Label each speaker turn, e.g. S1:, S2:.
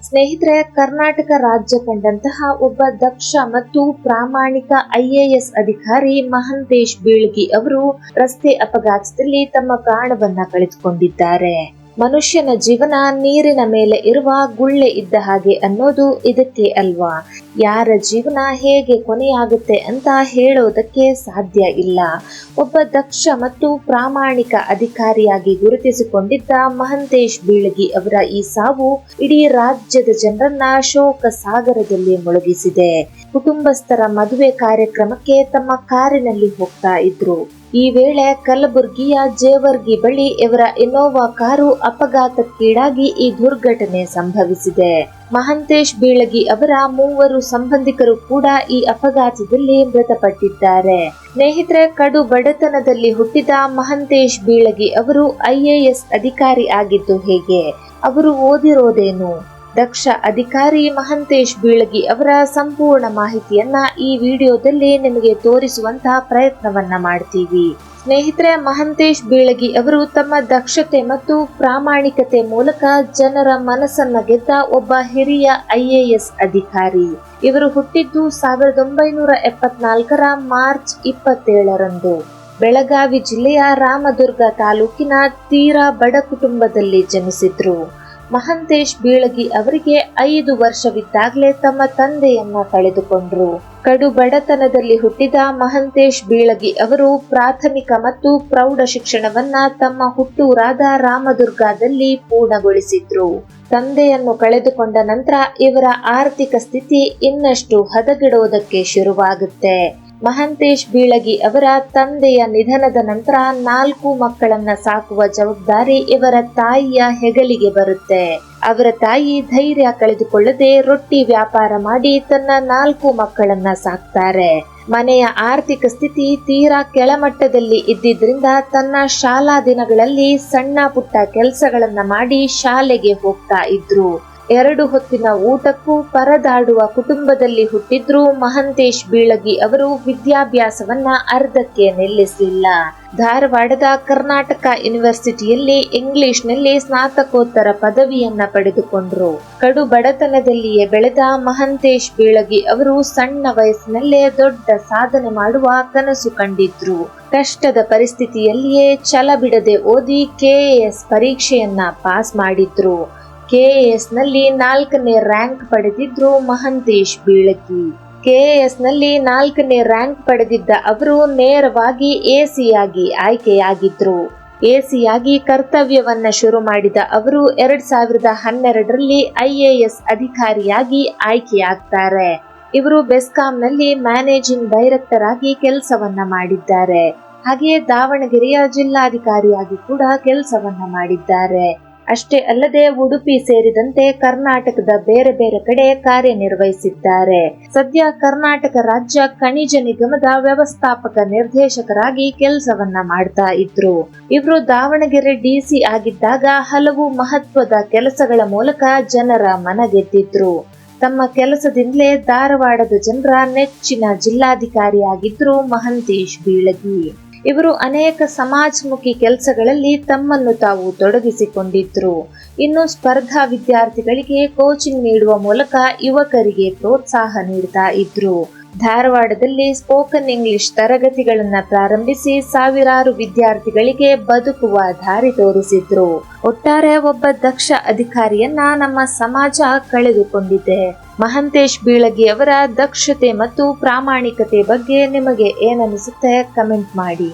S1: ಸ್ನೇಹಿತರೆ, ಕರ್ನಾಟಕ ರಾಜ್ಯ ಕಂಡಂತಹ ಒಬ್ಬ ದಕ್ಷ ಮತ್ತು ಪ್ರಾಮಾಣಿಕ IAS ಅಧಿಕಾರಿ ಮಹಂತೇಶ್ ಬೀಳಗಿ ಅವರು ರಸ್ತೆ ಅಪಘಾತದಲ್ಲಿ ತಮ್ಮ ಪ್ರಾಣವನ್ನ ಕಳೆದುಕೊಂಡಿದ್ದಾರೆ. ಮನುಷ್ಯನ ಜೀವನ ನೀರಿನ ಮೇಲೆ ಇರುವ ಗುಳ್ಳೆ ಇದ್ದ ಹಾಗೆ ಅನ್ನೋದು ಇದಕ್ಕೆ ಅಲ್ವಾ. ಯಾರ ಜೀವನ ಹೇಗೆ ಕೊನೆಯಾಗುತ್ತೆ ಅಂತ ಹೇಳೋದಕ್ಕೆ ಸಾಧ್ಯ ಇಲ್ಲ. ಒಬ್ಬ ದಕ್ಷ ಮತ್ತು ಪ್ರಾಮಾಣಿಕ ಅಧಿಕಾರಿಯಾಗಿ ಗುರುತಿಸಿಕೊಂಡಿದ್ದ ಮಹಂತೇಶ್ ಬೀಳಗಿ ಅವರ ಈ ಸಾವು ಇಡೀ ರಾಜ್ಯದ ಜನರನ್ನ ಶೋಕ ಸಾಗರದಲ್ಲಿ ಮುಳುಗಿಸಿದೆ. ಕುಟುಂಬಸ್ಥರ ಮದುವೆ ಕಾರ್ಯಕ್ರಮಕ್ಕೆ ತಮ್ಮ ಕಾರಿನಲ್ಲಿ ಹೋಗ್ತಾ ಇದ್ರು. ಈ ವೇಳೆ ಕಲಬುರಗಿಯ ಜೇವರ್ಗಿ ಬಳಿ ಇವರ ಇನೋವಾ ಕಾರು ಅಪಘಾತಕ್ಕೀಡಾಗಿ ಈ ದುರ್ಘಟನೆ ಸಂಭವಿಸಿದೆ. ಮಹಂತೇಶ್ ಬೀಳಗಿ ಅವರ 3 ಸಂಬಂಧಿಕರು ಕೂಡ ಈ ಅಪಘಾತದಲ್ಲಿ ಮೃತಪಟ್ಟಿದ್ದಾರೆ. ಸ್ನೇಹಿತರೆ, ಕಡು ಬಡತನದಲ್ಲಿ ಹುಟ್ಟಿದ ಮಹಂತೇಶ್ ಬೀಳಗಿ ಅವರು IAS ಅಧಿಕಾರಿ ಆಗಿದ್ದು ಹೇಗೆ? ಅವರು ಓದಿರೋದೇನು? ದಕ್ಷ ಅಧಿಕಾರಿ ಮಹಂತೇಶ್ ಬೀಳಗಿ ಅವರ ಸಂಪೂರ್ಣ ಮಾಹಿತಿಯನ್ನ ಈ ವಿಡಿಯೋದಲ್ಲಿ ನಿಮಗೆ ತೋರಿಸುವಂತಹ ಪ್ರಯತ್ನವನ್ನ ಮಾಡ್ತೀವಿ. ಸ್ನೇಹಿತರೆ, ಮಹಂತೇಶ್ ಬೀಳಗಿ ಅವರು ತಮ್ಮ ದಕ್ಷತೆ ಮತ್ತು ಪ್ರಾಮಾಣಿಕತೆ ಮೂಲಕ ಜನರ ಮನಸ್ಸನ್ನ ಗೆದ್ದ ಒಬ್ಬ ಹಿರಿಯ IAS ಅಧಿಕಾರಿ. ಇವರು ಹುಟ್ಟಿದ್ದು 1974ರ ಮಾರ್ಚ್ 27ರಂದು ಬೆಳಗಾವಿ ಜಿಲ್ಲೆಯ ರಾಮದುರ್ಗ ತಾಲೂಕಿನ ತೀರಾ ಬಡ ಕುಟುಂಬದಲ್ಲಿ ಜನಿಸಿದ್ರು. ಮಹಂತೇಶ್ ಬೀಳಗಿ ಅವರಿಗೆ 5 ವರ್ಷವಿದ್ದಾಗಲೇ ತಮ್ಮ ತಂದೆಯನ್ನ ಕಳೆದುಕೊಂಡ್ರು. ಕಡು ಬಡತನದಲ್ಲಿ ಹುಟ್ಟಿದ ಮಹಂತೇಶ್ ಬೀಳಗಿ ಅವರು ಪ್ರಾಥಮಿಕ ಮತ್ತು ಪ್ರೌಢ ಶಿಕ್ಷಣವನ್ನ ತಮ್ಮ ಹುಟ್ಟೂರಾದ ರಾಮದುರ್ಗದಲ್ಲಿ ಪೂರ್ಣಗೊಳಿಸಿದ್ರು. ತಂದೆಯನ್ನು ಕಳೆದುಕೊಂಡ ನಂತರ ಇವರ ಆರ್ಥಿಕ ಸ್ಥಿತಿ ಇನ್ನಷ್ಟು ಹದಗೆಡೋದಕ್ಕೆ ಶುರುವಾಗುತ್ತೆ. ಮಹಂತೇಶ್ ಬೀಳಗಿ ಅವರ ತಂದೆಯ ನಿಧನದ ನಂತರ 4 ಮಕ್ಕಳನ್ನ ಸಾಕುವ ಜವಾಬ್ದಾರಿ ಇವರ ತಾಯಿಯ ಹೆಗಲಿಗೆ ಬರುತ್ತೆ. ಅವರ ತಾಯಿ ಧೈರ್ಯ ಕಳೆದುಕೊಳ್ಳದೆ ರೊಟ್ಟಿ ವ್ಯಾಪಾರ ಮಾಡಿ ತನ್ನ 4 ಮಕ್ಕಳನ್ನ ಸಾಕ್ತಾರೆ. ಮನೆಯ ಆರ್ಥಿಕ ಸ್ಥಿತಿ ತೀರಾ ಕೆಳಮಟ್ಟದಲ್ಲಿ ಇದ್ದಿದ್ರಿಂದ ತನ್ನ ಶಾಲಾ ದಿನಗಳಲ್ಲಿ ಸಣ್ಣ ಪುಟ್ಟ ಕೆಲಸಗಳನ್ನ ಮಾಡಿ ಶಾಲೆಗೆ ಹೋಗ್ತಾ ಇದ್ರು. 2 ಹೊತ್ತಿನ ಊಟಕ್ಕೂ ಪರದಾಡುವ ಕುಟುಂಬದಲ್ಲಿ ಹುಟ್ಟಿದ್ರು ಮಹಂತೇಶ್ ಬೀಳಗಿ ಅವರು ವಿದ್ಯಾಭ್ಯಾಸವನ್ನ ಅರ್ಧಕ್ಕೆ ನಿಲ್ಲಿಸಲಿಲ್ಲ. ಧಾರವಾಡದ ಕರ್ನಾಟಕ ಯೂನಿವರ್ಸಿಟಿಯಲ್ಲಿ ಇಂಗ್ಲಿಷ್ನಲ್ಲಿ ಸ್ನಾತಕೋತ್ತರ ಪದವಿಯನ್ನ ಪಡೆದುಕೊಂಡ್ರು. ಕಡು ಬಡತನದಲ್ಲಿಯೇ ಬೆಳೆದ ಮಹಂತೇಶ್ ಬೀಳಗಿ ಅವರು ಸಣ್ಣ ವಯಸ್ಸಿನಲ್ಲೇ ದೊಡ್ಡ ಸಾಧನೆ ಮಾಡುವ ಕನಸು ಕಂಡಿದ್ರು. ಕಷ್ಟದ ಪರಿಸ್ಥಿತಿಯಲ್ಲಿಯೇ ಛಲ ಬಿಡದೆ ಓದಿ KAS ಪರೀಕ್ಷೆಯನ್ನ ಪಾಸ್ ಮಾಡಿದ್ರು. KAS ನಲ್ಲಿ 4ನೇ ರ್ಯಾಂಕ್ ಪಡೆದಿದ್ರು ಮಹಂತೇಶ್ ಬೀಳಗಿ. KAS ನಲ್ಲಿ 4ನೇ ರ್ಯಾಂಕ್ ಪಡೆದಿದ್ದ ಅವರು ನೇರವಾಗಿ AC ಆಗಿ ಆಯ್ಕೆಯಾಗಿದ್ರು. AC ಆಗಿ ಕರ್ತವ್ಯವನ್ನ ಶುರು ಮಾಡಿದ ಅವರು 2012ರಲ್ಲಿ IAS ಅಧಿಕಾರಿಯಾಗಿ ಆಯ್ಕೆಯಾಗ್ತಾರೆ. ಇವರು ಬೆಸ್ಕಾಂನಲ್ಲಿ ಮ್ಯಾನೇಜಿಂಗ್ ಡೈರೆಕ್ಟರ್ ಆಗಿ ಕೆಲಸವನ್ನ ಮಾಡಿದ್ದಾರೆ. ಹಾಗೆಯೇ ದಾವಣಗೆರೆಯ ಜಿಲ್ಲಾಧಿಕಾರಿಯಾಗಿ ಕೂಡ ಕೆಲಸವನ್ನ ಮಾಡಿದ್ದಾರೆ. ಅಷ್ಟೇ ಅಲ್ಲದೆ ಉಡುಪಿ ಸೇರಿದಂತೆ ಕರ್ನಾಟಕದ ಬೇರೆ ಬೇರೆ ಕಡೆ ಕಾರ್ಯನಿರ್ವಹಿಸಿದ್ದಾರೆ. ಸದ್ಯ ಕರ್ನಾಟಕ ರಾಜ್ಯ ಖನಿಜ ನಿಗಮದ ವ್ಯವಸ್ಥಾಪಕ ನಿರ್ದೇಶಕರಾಗಿ ಕೆಲಸವನ್ನ ಮಾಡ್ತಾ ಇದ್ರು. ಇವರು ದಾವಣಗೆರೆ DC ಆಗಿದ್ದಾಗ ಹಲವು ಮಹತ್ವದ ಕೆಲಸಗಳ ಮೂಲಕ ಜನರ ಮನ ಗೆದ್ದಿದ್ರು. ತಮ್ಮ ಕೆಲಸದಿಂದಲೇ ಧಾರವಾಡದ ಜನರ ನೆಚ್ಚಿನ ಜಿಲ್ಲಾಧಿಕಾರಿಯಾಗಿದ್ರು ಮಹಂತೇಶ್ ಬೀಳಗಿ. ಇವರು ಅನೇಕ ಸಮಾಜಮುಖಿ ಕೆಲಸಗಳಲ್ಲಿ ತಮ್ಮನ್ನು ತಾವು ತೊಡಗಿಸಿಕೊಂಡಿದ್ರು. ಇನ್ನು ಸ್ಪರ್ಧಾ ವಿದ್ಯಾರ್ಥಿಗಳಿಗೆ ಕೋಚಿಂಗ್ ನೀಡುವ ಮೂಲಕ ಯುವಕರಿಗೆ ಪ್ರೋತ್ಸಾಹ ನೀಡ್ತಾ ಇದ್ರು. ಧಾರವಾಡದಲ್ಲಿ ಸ್ಪೋಕನ್ ಇಂಗ್ಲಿಷ್ ತರಗತಿಗಳನ್ನ ಪ್ರಾರಂಭಿಸಿ ಸಾವಿರಾರು ವಿದ್ಯಾರ್ಥಿಗಳಿಗೆ ಬದುಕುವ ದಾರಿ ತೋರಿಸಿದ್ರು. ಒಟ್ಟಾರೆ ಒಬ್ಬ ದಕ್ಷ ಅಧಿಕಾರಿಯನ್ನ ನಮ್ಮ ಸಮಾಜ ಕಳೆದುಕೊಂಡಿದೆ. ಮಹಂತೇಶ್ ಬೀಳಗಿ ಅವರ ದಕ್ಷತೆ ಮತ್ತು ಪ್ರಾಮಾಣಿಕತೆ ಬಗ್ಗೆ ನಿಮಗೆ ಏನನಿಸುತ್ತೆ ಕಮೆಂಟ್ ಮಾಡಿ.